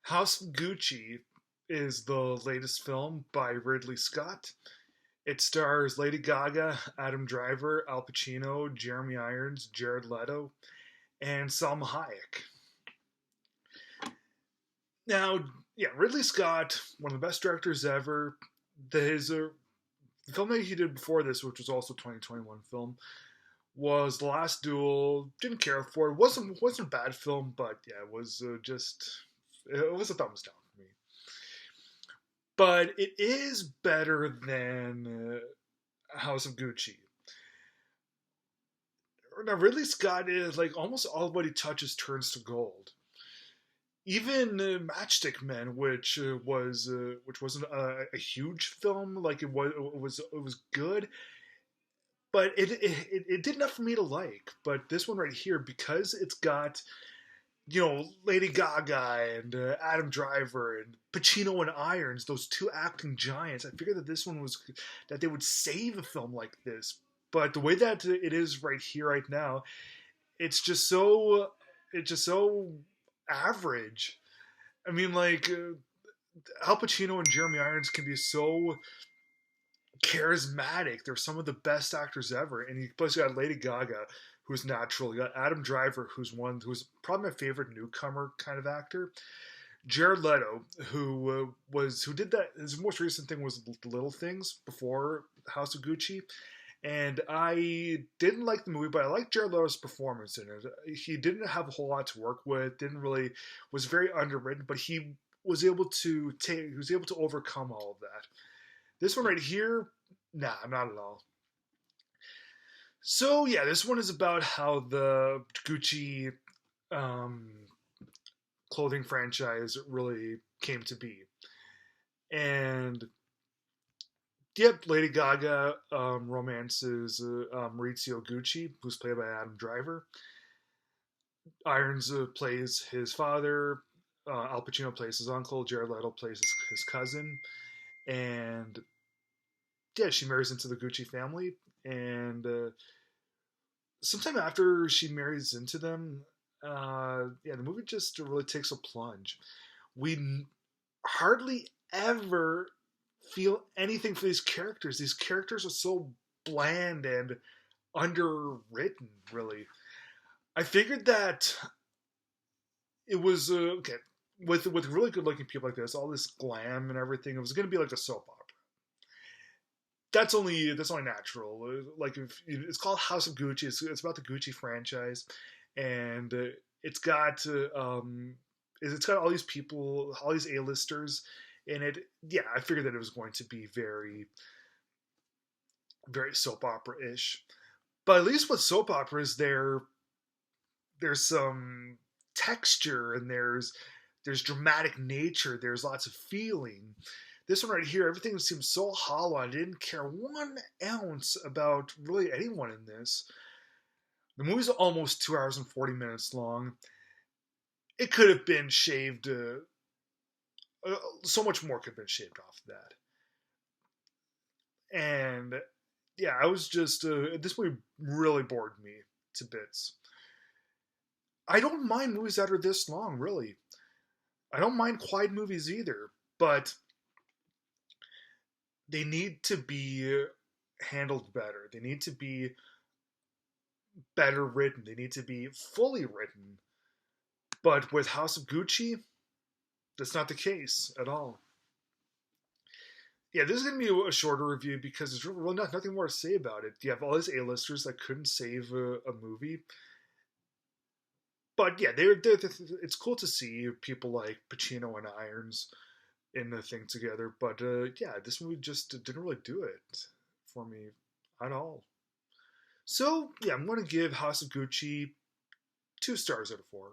House of Gucci is the latest film by Ridley Scott. It stars Lady Gaga, Adam Driver, Al Pacino, Jeremy Irons, Jared Leto, and Salma Hayek. Now, yeah, Ridley Scott, one of the best directors ever. The film that he did before this, which was also a 2021 film, was The Last Duel. Didn't care for it. Wasn't a bad film, but yeah, it was it was a thumbs down for me. But it is better than House of Gucci. Now Ridley Scott is like almost all what he touches turns to gold. Even Matchstick Men, which wasn't a huge film, like it was good, but it did enough for me to like. But this one right here, because it's got Lady Gaga and Adam Driver and Pacino and Irons, those two acting giants. I figured that this one was that they would save a film like this. But the way that it is right here, right now, it's just so average. I mean, like Al Pacino and Jeremy Irons can be so charismatic. They're some of the best actors ever, and you plus you got Lady Gaga, who's natural. You got Adam Driver, who's probably my favorite newcomer kind of actor. Jared Leto, who did that. His most recent thing was Little Things before House of Gucci, and I didn't like the movie, but I liked Jared Leto's performance in it. He didn't have a whole lot to work with. Didn't really was very underwritten, but he was able to overcome all of that. This one right here, nah, not at all. So yeah, this one is about how the Gucci um, clothing franchise really came to be, and yep, Lady Gaga romances Maurizio Gucci, who's played by Adam Driver. Irons plays his father. Al Pacino plays his uncle. Jared Leto plays his cousin, and yeah, she marries into the Gucci family, and sometime after she marries into them, yeah, the movie just really takes a plunge. We hardly ever feel anything for these characters. These characters are so bland and underwritten, really. I figured that it was okay with really good looking people like this, all this glam and everything. It was going to be like a soap opera. That's only natural. Like if it's called House of Gucci, it's about the Gucci franchise, and it's got all these people, all these A-listers in it. Yeah, I figured that it was going to be very very soap opera ish. But at least with soap operas, there's some texture and there's dramatic nature. There's lots of feeling. This one right here, everything seems so hollow. I didn't care 1 ounce about really anyone in this. The movie's almost 2 hours and 40 minutes long. It could have been shaved. So much more could have been shaved off of that. And yeah, I was just this movie really bored me to bits. I don't mind movies that are this long, really. I don't mind quiet movies either, but they need to be handled better. They need to be better written. They need to be fully written. But with House of Gucci, that's not the case at all. Yeah, this is gonna be a shorter review because there's really nothing more to say about it. You have all these A-listers that couldn't save a movie, but yeah, it's cool to see people like Pacino and Irons in the thing together. But yeah, this movie just didn't really do it for me at all. So yeah, I'm going to give House of Gucci 2 stars out of 4.